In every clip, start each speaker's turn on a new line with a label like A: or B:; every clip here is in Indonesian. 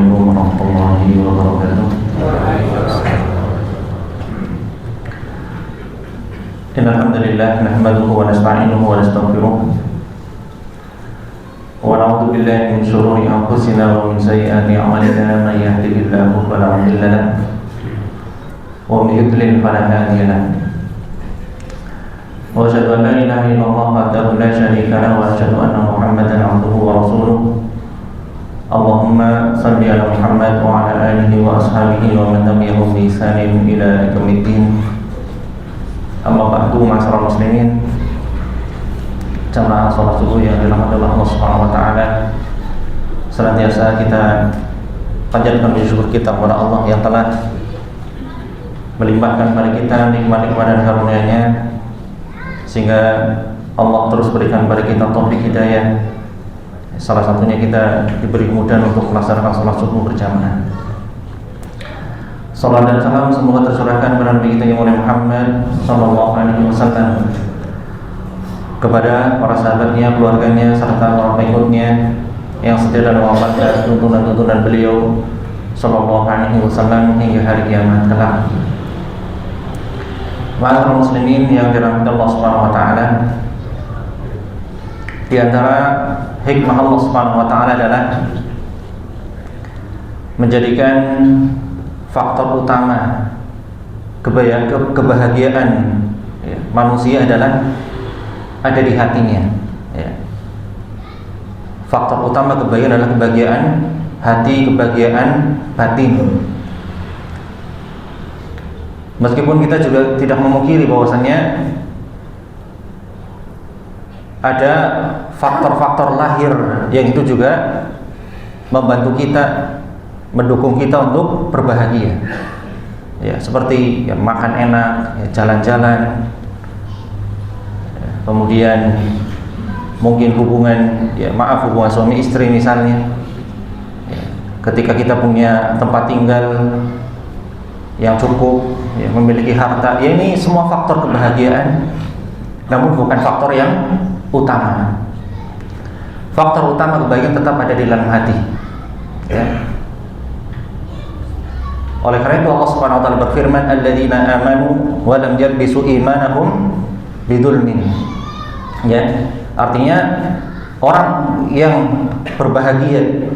A: Assalamualaikum warahmatullahi wabarakatuh. Alhamdulillah nahmaduhu wa nasta'inuhu wa nastaghfiruh wa na'udzu billahi min shururi anfusina wa min sayyiati a'malina man yahdihillahu fala mudilla lahu wa man yudlil fala hadiya lahu. Wa asyhadu an la ilaha illallah wahdahu la syarika lahu wa asyhadu anna Muhammadan 'abduhu wa rasuluh. Allahumma salli ala Muhammad wa ala alihi wa ashabihi wa man tabi'ahum bi ihsanin ila yaumiddin. Amma ba'du, ma'asyiral muslimin, jamaah salat subuh yang dirahmati Allah Subhanahu wa taala. Senantiasa kita panjatkan puji syukur kita kepada Allah yang telah melimpahkan kepada kita nikmat-nikmat dan karunia-Nya, sehingga Allah terus berikan kepada kita taufik hidayah. Salah satunya kita diberi kemudahan untuk melaksanakan salat subuh berjamaah. Salam dan salam semoga tercurahkan kepada Nabi kita yang mulia Muhammad sallallahu alaihi wasallam, kepada para sahabatnya, keluarganya, serta para pengikutnya yang setia dan mengamalkan tuntunan-tuntunan beliau sallallahu alaihi wasallam hingga hari kiamat kelak. Ma'asyiral muslimin yang dirahmati Allah Subhanahu wa taala, di antara hikmah Allah Subhanahu wa taala adalah menjadikan faktor utama kebahagiaan manusia adalah ada di hatinya. Faktor utama kebahagiaan adalah kebahagiaan hati, kebahagiaan batin. Meskipun kita juga tidak memungkiri bahwasannya ada faktor-faktor lahir yang itu juga membantu kita, mendukung kita untuk berbahagia. Ya, seperti ya, makan enak, ya, jalan-jalan, ya, kemudian mungkin hubungan suami istri misalnya. Ya, ketika kita punya tempat tinggal yang cukup, ya, memiliki harta, ya ini semua faktor kebahagiaan, namun bukan faktor yang utama. Faktor utama kebahagiaan tetap ada di dalam hati. Ya. Oleh karena itu Allah Subhanahu wa taala berfirman, alladzina amanu wa lam yalbisu imanahum bidzulmin. Ya, artinya orang yang berbahagia,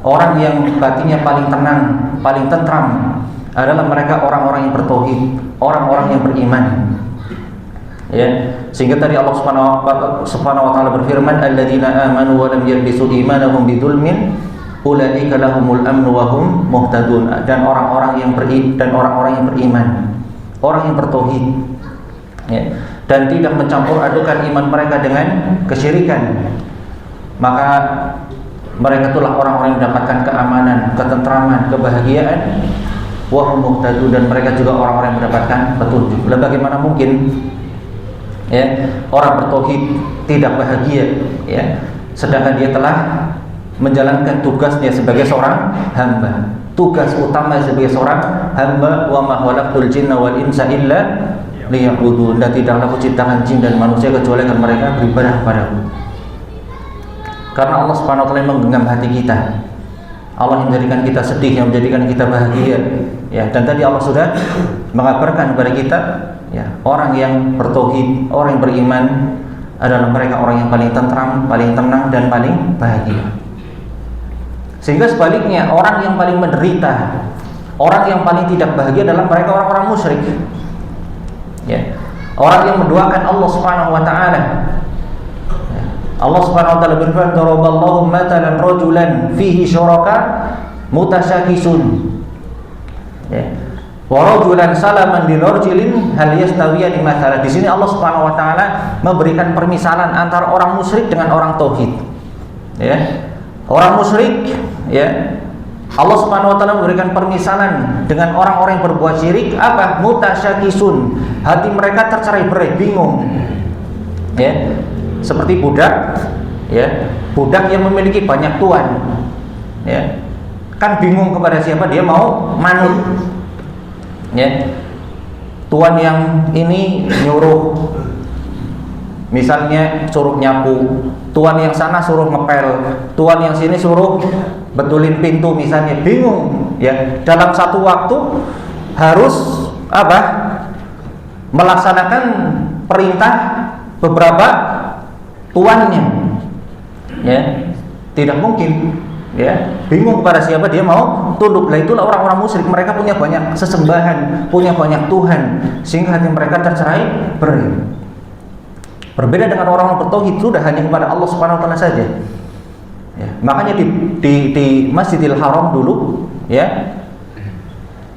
A: orang yang batinnya paling tenang, paling tentram adalah mereka orang-orang yang bertauhid, orang-orang yang beriman. Ya, sehingga tadi Allah Subhanahu wa taala berfirman, alladzina amanu wa lam yalbisu imanahum bidzulmin ulaika lahumul amnu wa hum muhtadun. Dan orang-orang yang beriman, orang yang bertauhid, ya, dan tidak mencampur adukan iman mereka dengan kesyirikan, maka mereka itulah orang-orang yang mendapatkan keamanan, ketentraman, kebahagiaan, wa hum muhtadun, dan mereka juga orang-orang yang mendapatkan petunjuk. Lalu bagaimana mungkin ya orang bertauhid tidak bahagia, ya, sedangkan dia telah menjalankan tugasnya sebagai seorang hamba. Tugas utama sebagai seorang hamba, wa ma khalaqtul jinna wal insa illa liya'budun, dan tidaklah aku ciptakan jin dan manusia kecuali agar mereka beribadah kepadaku. Karena Allah Subhanahu wa taala menggenggam hati kita. Allah yang menjadikan kita sedih, yang menjadikan kita bahagia. Ya, dan tadi Allah sudah mengabarkan kepada kita, ya, orang yang bertauhid, orang yang beriman adalah mereka orang yang paling tentram, paling tenang, dan paling bahagia. Sehingga sebaliknya, orang yang paling menderita, orang yang paling tidak bahagia adalah mereka orang-orang musyrik. Ya. Orang yang menduakan Allah Subhanahu wa taala. Ya. Allah Subhanahu wa taala berfirman, daraballahu matalan rajulan fihi syuraka mutasyakisun. Ya. Wa rajulan salaman li rajulin hal yastawiyani mathalan. Di sini Allah Subhanahu wa taala memberikan permisalan antara orang musyrik dengan orang tauhid. Ya. Orang musyrik, ya, Allah Subhanahu wa taala memberikan permisalan dengan orang-orang yang berbuat syirik, apa? Mutasyakisun. Hati mereka tercerai-berai, bingung. Ya. Seperti budak, ya. Budak yang memiliki banyak tuan. Ya. Kan bingung kepada siapa dia mau manut. Ya. Tuan yang ini nyuruh Misalnya suruh nyapu, tuan yang sana suruh ngepel, tuan yang sini suruh betulin pintu misalnya, bingung ya. Dalam satu waktu harus apa? Melaksanakan perintah beberapa tuannya. Ya, tidak mungkin. Ya, bingung kepada siapa dia mau tunduk. Lah itulah orang-orang musyrik, mereka punya banyak sesembahan, punya banyak tuhan, sehingga hati mereka tercerai berai. Berbeda dengan orang-orang bertauhid, sudah hanya kepada Allah Subhanahu wa taala saja. Ya, makanya di Masjidil Haram dulu, ya,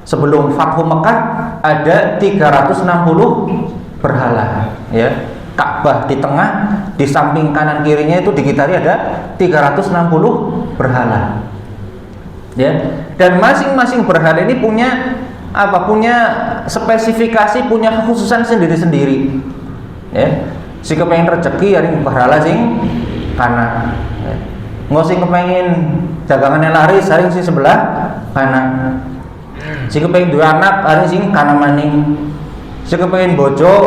A: sebelum Fathu Mekah ada 360 berhala, ya. Ka'bah di tengah, di samping kanan kirinya itu dikitari ada 360 berhala. Ya. Dan masing-masing berhala ini punya apa? Punya spesifikasi, punya kekhususan sendiri-sendiri. Ya. Si kepengen rezeki hari berhala sing kanan. Ya. Nggak sing kepengen dagangannya laris hari sing sebelah kanan. Si kepengen dua anak hari sing kanan maning. Si kepengen bojo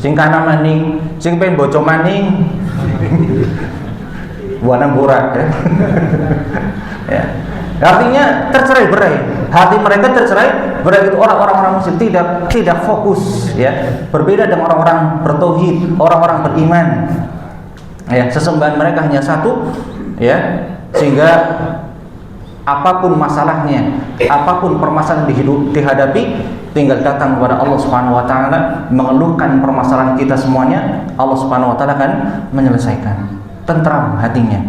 A: sing kanan maning, sing pengen bojo maning. Buana burak ya. Ya. Artinya tercerai berai. Hati mereka tercerai berai. Itu orang-orang musyrik tidak fokus ya. Berbeda dengan orang-orang bertauhid, orang-orang beriman. Ya, sesembahan mereka hanya satu ya, sehingga apapun masalahnya, apapun permasalahan dihadapi, tinggal datang kepada Allah Subhanahu wa taala, mengeluhkan permasalahan kita semuanya, Allah Subhanahu wa taala akan menyelesaikan. Tentram hatinya.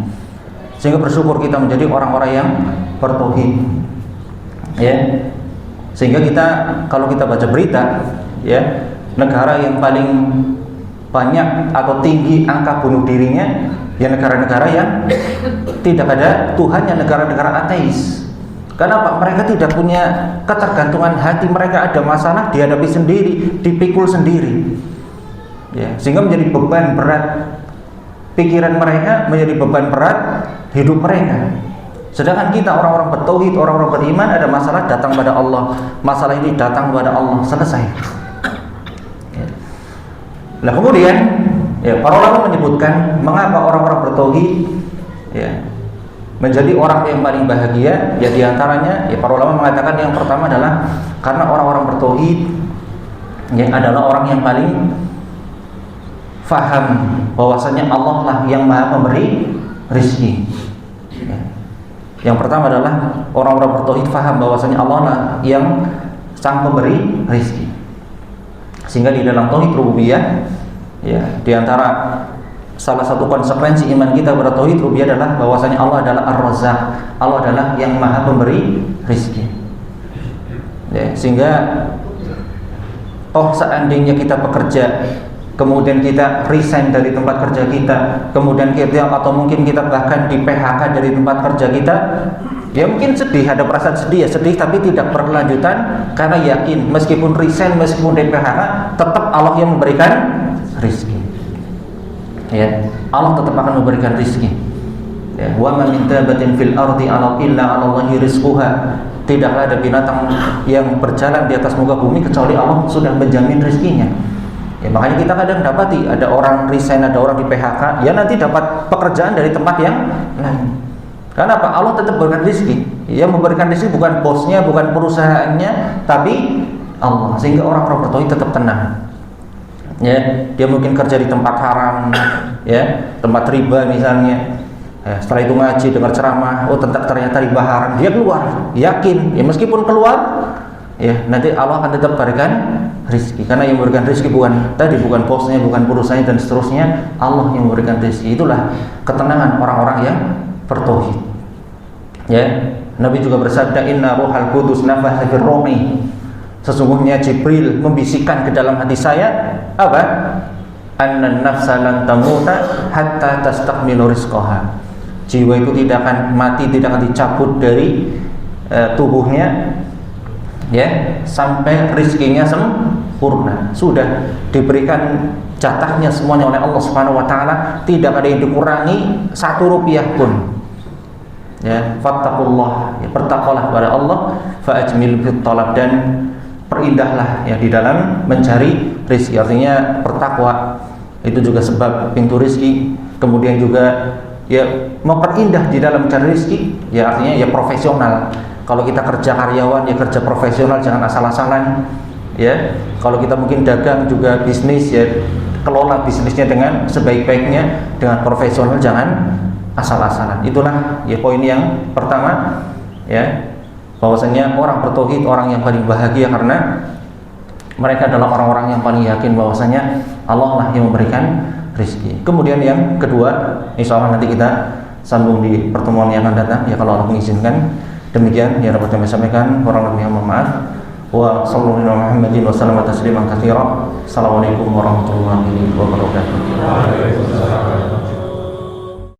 A: Sehingga bersyukur kita menjadi orang-orang yang bertauhid. Ya. Sehingga kita kalau kita baca berita, ya, negara yang paling banyak atau tinggi angka bunuh dirinya ya negara-negara yang tidak ada Tuhannya, negara-negara ateis. Kenapa? Mereka tidak punya ketergantungan hati, mereka ada masalah dihadapi sendiri, dipikul sendiri. Ya, sehingga menjadi beban berat pikiran mereka, menjadi beban berat hidup mereka. Sedangkan kita orang-orang bertauhid, orang-orang beriman, ada masalah datang pada Allah. Masalah ini datang kepada Allah, selesai. Ya. Nah kemudian ya, para ulama menyebutkan mengapa orang-orang bertauhid ya menjadi orang yang paling bahagia. Ya diantaranya ya para ulama mengatakan yang pertama adalah karena orang-orang bertauhid yang adalah orang yang paling faham bahwasanya Allah lah yang maha pemberi rizki. Ya. Yang pertama adalah orang-orang bertauhid faham bahwasanya Allah lah yang sang pemberi rizki. Sehingga di dalam tauhid rububiyah ya diantara salah satu konsekuensi iman kita kepada tauhid rububiyah adalah bahwasanya Allah adalah Ar-Razzaq, Allah adalah yang maha pemberi rizki. Ya, sehingga seandainya kita bekerja kemudian kita resign dari tempat kerja kita, kemudian kita atau mungkin kita bahkan di PHK dari tempat kerja kita, ya mungkin sedih, ada perasaan sedih ya, sedih tapi tidak berkelanjutan karena yakin meskipun resign, meskipun di PHK tetap Allah yang memberikan rizki. Ya, Allah tetap akan memberikan rizki. Ya, wa ma min dabatin fil ardi illa 'ala Allahi rizquha. Tidaklah ada binatang yang berjalan di atas muka bumi kecuali Allah sudah menjamin rizkinya. Ya, makanya kita kadang dapati ada orang resign, ada orang di PHK, ya nanti dapat pekerjaan dari tempat yang lain. Karena apa? Allah tetap memberikan rizki. Yang memberikan rizki bukan bosnya, bukan perusahaannya, tapi Allah. Sehingga orang-orang bertauhid tetap tenang. Ya, dia mungkin kerja di tempat haram, ya, tempat riba misalnya. Ya, setelah itu ngaji, dengar ceramah, ternyata riba haram, dia keluar, yakin. Ya meskipun keluar, ya nanti Allah akan tetap berikan rizki. Karena yang memberikan rizki bukan bosnya, bukan perusahaannya dan seterusnya, Allah yang memberikan rizki. Itulah ketenangan orang-orang yang bertauhid. Ya, Nabi juga bersabda, Inna ruhal qudus nafatha fir ruhi. Sesungguhnya Jibril membisikkan ke dalam hati saya apa? Annan nafsa lan tamuta hatta tastakmilu rizqaha. Jiwa itu tidak akan mati, tidak akan dicabut dari tubuhnya ya sampai rizkinya sempurna. Sudah diberikan jatahnya semuanya oleh Allah Subhanahu wa taala, tidak ada yang dikurangi satu rupiah pun. Ya, fattaqullah, ya, bertakwalah kepada Allah, fa ajmil fit talab, dan perindahlah ya di dalam mencari rizki. Artinya bertakwa itu juga sebab pintu rizki. Kemudian juga ya memperindah di dalam mencari rizki, ya artinya ya profesional. Kalau kita kerja karyawan ya kerja profesional, jangan asal-asalan. Ya, kalau kita mungkin dagang juga bisnis ya kelola bisnisnya dengan sebaik-baiknya, dengan profesional, jangan asal-asalan. Itulah ya poin yang pertama, ya, bahwasanya orang bertauhid orang yang paling bahagia karena mereka adalah orang-orang yang paling yakin bahwasanya Allah lah yang memberikan rezeki. Kemudian yang kedua, insya Allah nanti kita sambung di pertemuan yang akan datang, ya kalau Allah mengizinkan. Demikian yang dapat kami sampaikan, kurang lebihnya mohon maaf. Wa sallallahu alaihi Muhammadin wa sallama tasliman katsiran. Assalamualaikum warahmatullahi wabarakatuh.